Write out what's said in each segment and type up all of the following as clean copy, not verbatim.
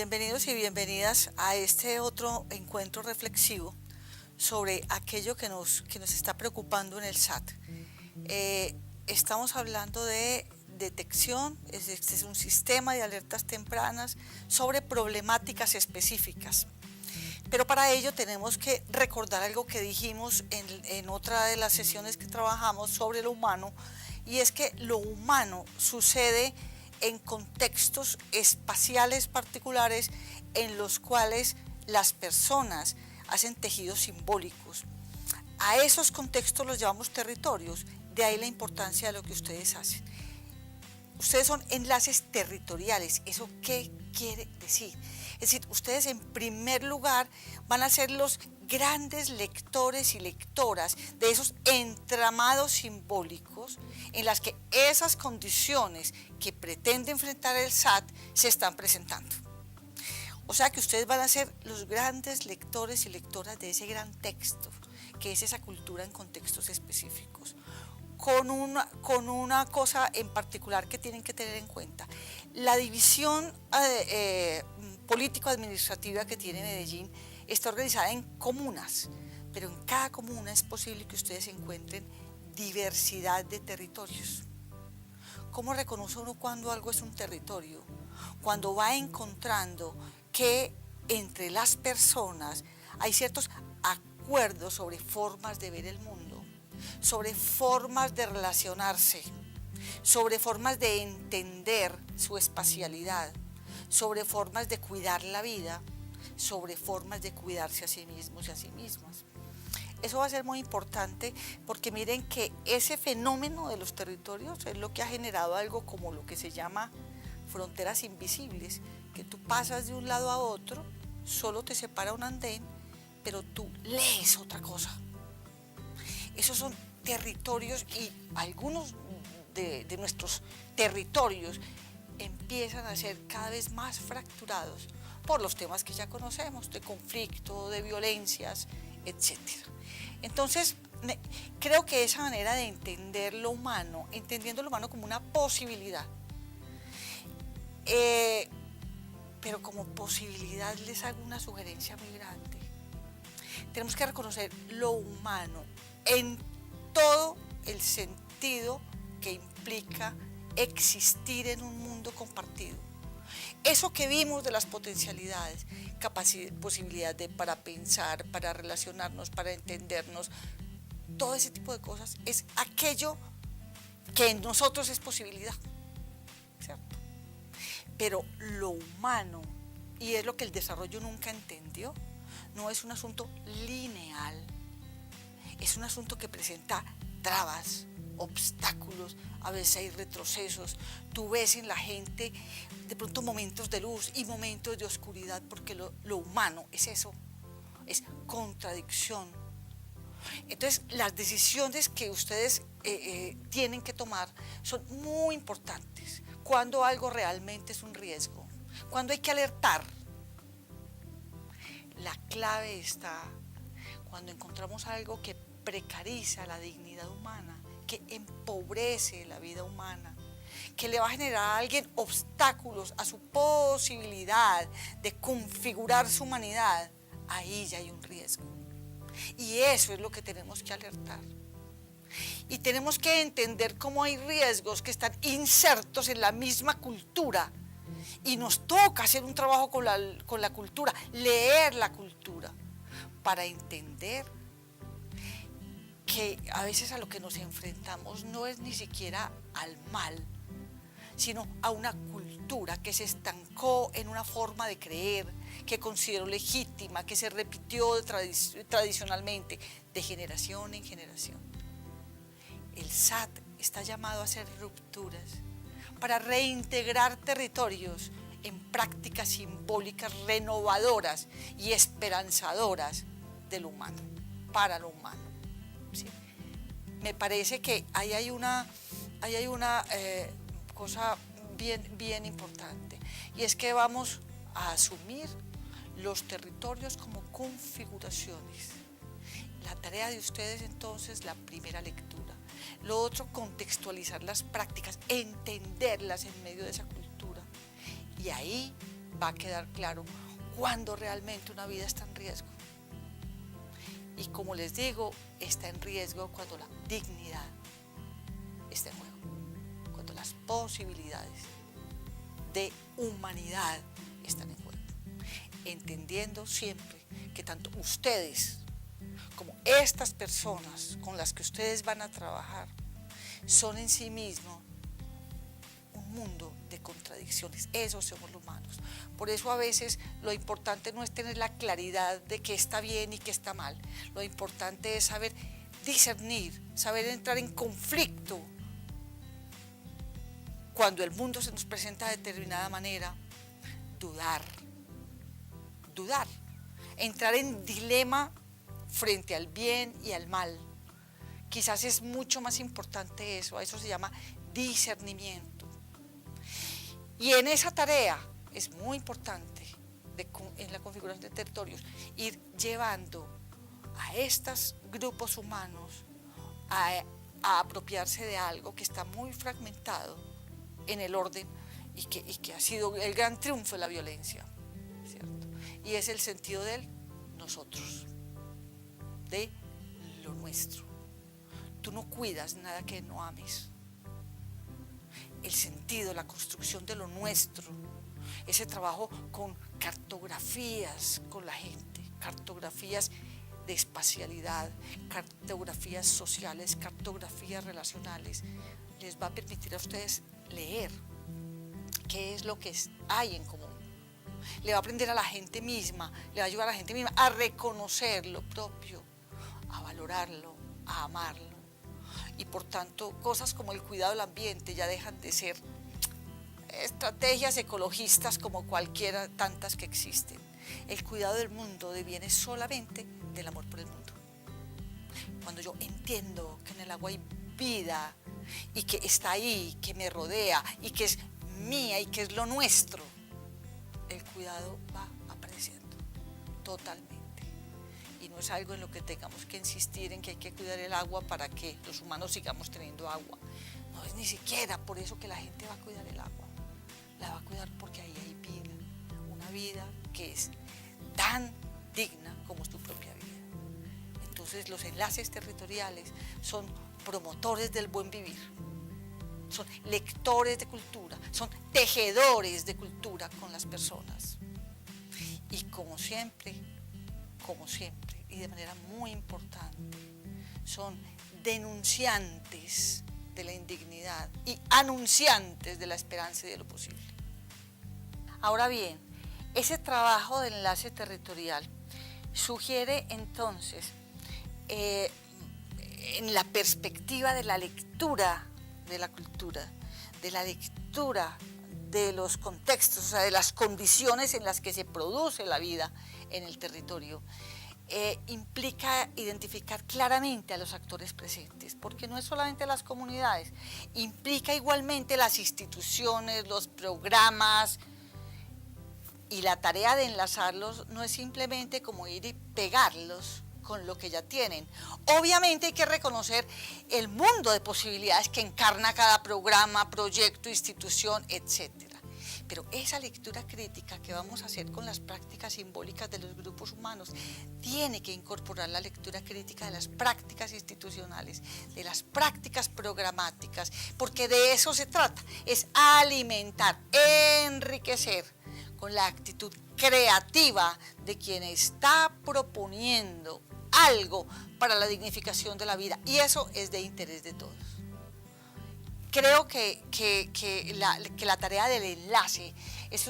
Bienvenidos y bienvenidas a este otro encuentro reflexivo sobre aquello que nos está preocupando en el SAT. Estamos hablando de detección, este es un sistema de alertas tempranas sobre problemáticas específicas. Pero para ello tenemos que recordar algo que dijimos en otra de las sesiones que trabajamos sobre lo humano, y es que lo humano sucede en contextos espaciales particulares en los cuales las personas hacen tejidos simbólicos. A esos contextos los llamamos territorios, de ahí la importancia de lo que ustedes hacen. Ustedes son enlaces territoriales. ¿Eso qué quiere decir? Es decir, ustedes en primer lugar van a ser los grandes lectores y lectoras de esos entramados simbólicos en las que esas condiciones que pretende enfrentar el SAT se están presentando. O sea que ustedes van a ser los grandes lectores y lectoras de ese gran texto, que es esa cultura en contextos específicos. Con una cosa en particular que tienen que tener en cuenta. La división político-administrativa que tiene Medellín está organizada en comunas, pero en cada comuna es posible que ustedes encuentren diversidad de territorios. ¿Cómo reconoce uno cuando algo es un territorio? Cuando va encontrando que entre las personas hay ciertos acuerdos sobre formas de ver el mundo, sobre formas de relacionarse, sobre formas de entender su espacialidad, sobre formas de cuidar la vida, sobre formas de cuidarse a sí mismos y a sí mismas. Eso va a ser muy importante porque miren que ese fenómeno de los territorios es lo que ha generado algo como lo que se llama fronteras invisibles, que tú pasas de un lado a otro, solo te separa un andén, pero tú lees otra cosa. Esos son territorios y algunos de nuestros territorios empiezan a ser cada vez más fracturados por los temas que ya conocemos, de conflicto, de violencias, etc. Entonces, creo que esa manera de entender lo humano, entendiendo lo humano como una posibilidad, pero como posibilidad les hago una sugerencia muy grande. Tenemos que reconocer lo humano en todo el sentido que implica existir en un mundo compartido. Eso que vimos de las potencialidades, posibilidad para pensar, para relacionarnos, para entendernos, todo ese tipo de cosas es aquello que en nosotros es posibilidad, ¿cierto? Pero lo humano, y es lo que el desarrollo nunca entendió, no es un asunto lineal, es un asunto que presenta trabas, obstáculos, a veces hay retrocesos. Tú ves en la gente de pronto momentos de luz y momentos de oscuridad, porque lo humano es eso, es contradicción. Entonces, las decisiones que ustedes tienen que tomar son muy importantes. Cuando algo realmente es un riesgo, cuando hay que alertar. La clave está cuando encontramos algo que precariza la dignidad humana, que empobrece la vida humana, que le va a generar a alguien obstáculos a su posibilidad de configurar su humanidad. Ahí ya hay un riesgo. Y eso es lo que tenemos que alertar. Y tenemos que entender cómo hay riesgos que están insertos en la misma cultura. Y nos toca hacer un trabajo con la cultura, leer la cultura, para entender que a veces a lo que nos enfrentamos no es ni siquiera al mal, sino a una cultura que se estancó en una forma de creer, que consideró legítima, que se repitió tradicionalmente, de generación en generación. El SAT está llamado a hacer rupturas para reintegrar territorios en prácticas simbólicas renovadoras y esperanzadoras del humano, para lo humano. ¿Sí? Me parece que ahí hay una cosa bien importante, y es que vamos a asumir los territorios como configuraciones. La tarea de ustedes entonces, la primera lectura. Lo otro, contextualizar las prácticas, entenderlas en medio de esa cultura. Y ahí va a quedar claro cuándo realmente una vida está en riesgo. Y como les digo, está en riesgo cuando la dignidad está en juego, cuando las posibilidades de humanidad están en juego, entendiendo siempre que tanto ustedes como estas personas con las que ustedes van a trabajar son en sí mismos un mundo de contradicciones. Esos somos los humanos. Por eso a veces lo importante no es tener la claridad de qué está bien y qué está mal. Lo importante es saber discernir, saber entrar en conflicto cuando el mundo se nos presenta de determinada manera, dudar, entrar en dilema frente al bien y al mal. Quizás es mucho más importante eso, a eso se llama discernimiento. Y en esa tarea es muy importante en la configuración de territorios ir llevando a estos grupos humanos a apropiarse de algo que está muy fragmentado en el orden y que ha sido el gran triunfo de la violencia, ¿cierto? Y es el sentido del nosotros, de lo nuestro. Tú no cuidas nada que no ames. El sentido, la construcción de lo nuestro, ese trabajo con cartografías con la gente, cartografías de espacialidad, cartografías sociales, cartografías relacionales, les va a permitir a ustedes leer qué es lo que hay en común. Le va a aprender a la gente misma, le va a ayudar a la gente misma a reconocer lo propio, a valorarlo, a amarlo. Y por tanto, cosas como el cuidado del ambiente ya dejan de ser estrategias ecologistas como cualquiera, tantas que existen. El cuidado del mundo deviene solamente del amor por el mundo. Cuando yo entiendo que en el agua hay vida y que está ahí, que me rodea y que es mía y que es lo nuestro, el cuidado va apareciendo totalmente. Y no es algo en lo que tengamos que insistir en que hay que cuidar el agua para que los humanos sigamos teniendo agua. No es ni siquiera por eso que la gente va a cuidar el agua. La va a cuidar porque ahí hay vida, una vida que es tan digna como su propia vida. Entonces los enlaces territoriales son promotores del buen vivir, son lectores de cultura, son tejedores de cultura con las personas. Y como siempre, y de manera muy importante, son denunciantes de la indignidad y anunciantes de la esperanza y de lo posible. Ahora bien, ese trabajo de enlace territorial sugiere entonces, en la perspectiva de la lectura de la cultura, de la lectura de los contextos, o sea, de las condiciones en las que se produce la vida en el territorio, implica identificar claramente a los actores presentes, porque no es solamente las comunidades, implica igualmente las instituciones, los programas, y la tarea de enlazarlos no es simplemente como ir y pegarlos con lo que ya tienen. Obviamente hay que reconocer el mundo de posibilidades que encarna cada programa, proyecto, institución, etcétera. Pero esa lectura crítica que vamos a hacer con las prácticas simbólicas de los grupos humanos tiene que incorporar la lectura crítica de las prácticas institucionales, de las prácticas programáticas, porque de eso se trata, es alimentar, enriquecer con la actitud creativa de quien está proponiendo algo para la dignificación de la vida, y eso es de interés de todos. Creo que la tarea del enlace es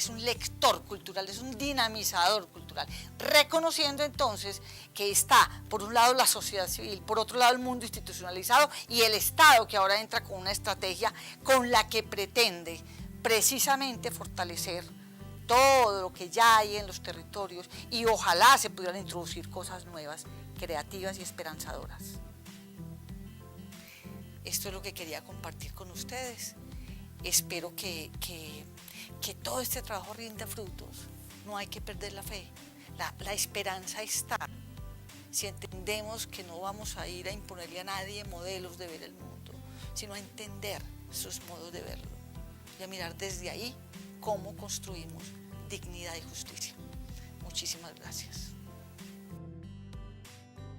un lector cultural, es un dinamizador cultural, reconociendo entonces que está, por un lado, la sociedad civil, por otro lado, el mundo institucionalizado y el Estado, que ahora entra con una estrategia con la que pretende precisamente fortalecer todo lo que ya hay en los territorios, y ojalá se pudieran introducir cosas nuevas, creativas y esperanzadoras. Esto es lo que quería compartir con ustedes. Espero que todo este trabajo rinda frutos. No hay que perder la fe. La esperanza está. Si entendemos que no vamos a ir a imponerle a nadie modelos de ver el mundo, sino a entender sus modos de verlo y a mirar desde ahí cómo construimos dignidad y justicia. Muchísimas gracias.